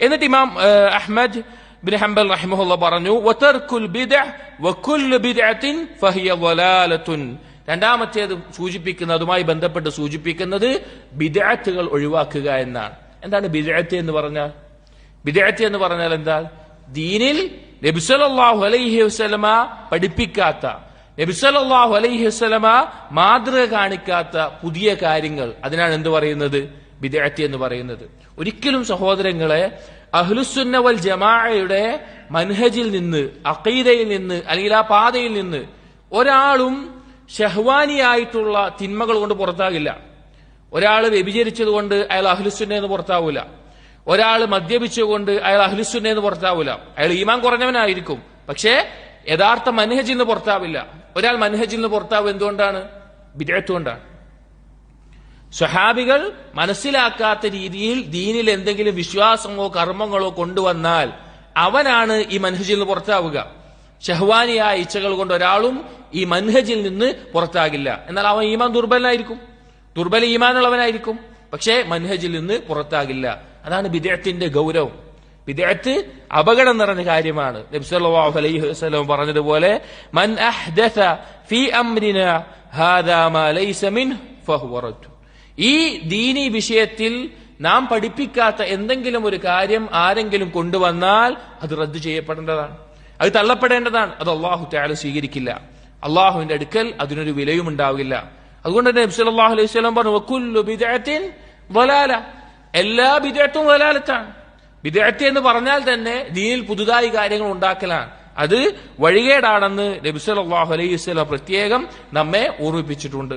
എന്നിട്ട് ഇമാം Ahmad bin Hanbal റഹിമഹുല്ലാഹ് പറഞ്ഞു വതർകുൽ ബിദ്അ വകുല്ലു ബിദ്അത്തിൻ ഫഹിയ ളലാലത്തുൻ. രണ്ടാമത്തേത് സൂചിപ്പിക്കുന്നത്, ബന്ധപ്പെട്ട് സൂചിപ്പിക്കുന്നത് ബിദ്അത്തുകൾ ഒഴിവാക്കുക എന്നാണ്. എന്താണ് ബിദ്അത്ത് എന്ന് പറഞ്ഞാൽ? ബിദ്അത്ത് എന്ന് പറഞ്ഞാൽ എന്താ? ദീനിൽ നബി സല്ലല്ലാഹു അലൈഹി വസല്ലമ പഠിപ്പിക്കാത്ത, നബി സല്ലല്ലാഹു അലൈഹി വസല്ലമ മാതൃക കാണിക്കാത്ത പുതിയ കാര്യങ്ങൾ, അതിനാണ് എന്ത് പറയുന്നത്? ബിദ്അത്ത് എന്ന് പറയുന്നത്. ഒരിക്കലും സഹോദരങ്ങളെ, അഹ്ലുസുന്ന വൽ ജമാഅയുടെ മൻഹജിൽ നിന്ന്, അഖീദയിൽ നിന്ന്, അല്ലെങ്കിൽ ആ പാതയിൽ നിന്ന് ഒരാളും ഷഹ്വാനിയായിട്ടുള്ള തിന്മകൾ കൊണ്ട് പുറത്താകില്ല. ഒരാൾ വ്യഭിചരിച്ചത് കൊണ്ട് അയാൾ അഹ്ലുസുന്ന എന്ന് പുറത്താവൂല. ഒരാൾ മദ്യപിച്ചുകൊണ്ട് അയാൾ അഹ്ലുസുന്ന എന്ന് പുറത്താവൂല. അയാൾ ഈമാൻ കുറഞ്ഞവനായിരിക്കും, പക്ഷേ യഥാർത്ഥ മൻഹജിൽ നിന്ന് പുറത്താവില്ല. ഒരാൾ മൻഹജിൽ നിന്ന് പുറത്താവും എന്തുകൊണ്ടാണ്? ബിദ്അത്ത് കൊണ്ടാണ്. സ്വഹാബികൾ മനസ്സിലാക്കാത്ത രീതിയിൽ ദീനിൽ എന്തെങ്കിലും വിശ്വാസമോ കർമ്മങ്ങളോ കൊണ്ടുവന്നാൽ അവനാണ് ഈ മൻഹജിൽ നിന്ന് പുറത്താവുക. ഷഹ്വാനിയായ ഇച്ഛകൾ കൊണ്ട് ഒരാളും ഈ മൻഹജിൽ നിന്ന് പുറത്താകില്ല. എന്നാൽ അവൻ ഈമാൻ ദുർബലനായിരിക്കും, ദുർബല ഈമാനുള്ളവനായിരിക്കും, പക്ഷേ മൻഹജിൽ നിന്ന് പുറത്താകില്ല. അതാണ് ബിദ്അത്തിന്റെ ഗൗരവം. ബിദ്അത്ത് അപകടം നിറഞ്ഞ കാര്യമാണ്. നബി സല്ലല്ലാഹു അലൈഹി വസല്ലം പറഞ്ഞതുപോലെ മൻ അഹ്ദസ ഫീ അംരിനാ ഹാദാ മാ ലൈസ മിൻഹു ഫഹുവ റദ്ദ്. ഈ ദീനി വിഷയത്തിൽ നാം പഠിപ്പിക്കാത്ത എന്തെങ്കിലും ഒരു കാര്യം ആരെങ്കിലും കൊണ്ടുവന്നാൽ അത് റദ്ദ് ചെയ്യപ്പെടേണ്ടതാണ്, അത് തള്ളപ്പെടേണ്ടതാണ്. അത് അല്ലാഹു തആല സ്വീകരിക്കില്ല. അല്ലാഹുവിന്റെ അടുക്കൽ അതിനൊരു വിലയും ഉണ്ടാവില്ല. അതുകൊണ്ട് തന്നെ നബി സല്ലല്ലാഹു അലൈഹി വസല്ലം പറഞ്ഞു വകുല്ലു ബിദ്അത്തിൻ ളലാല. എല്ലാ ബിദ്അത്തും ളലാലത്താണ്. ബിദ്അത്ത് എന്ന് പറഞ്ഞാൽ തന്നെ ദീനിൽ പുതുതായി കാര്യങ്ങൾ ഉണ്ടാക്കലാണ്. അത് വഴികേടാണെന്ന് നബി സല്ലല്ലാഹു അലൈഹി വസല്ലം പ്രത്യേകം നമ്മെ ഓർമ്മിപ്പിച്ചിട്ടുണ്ട്.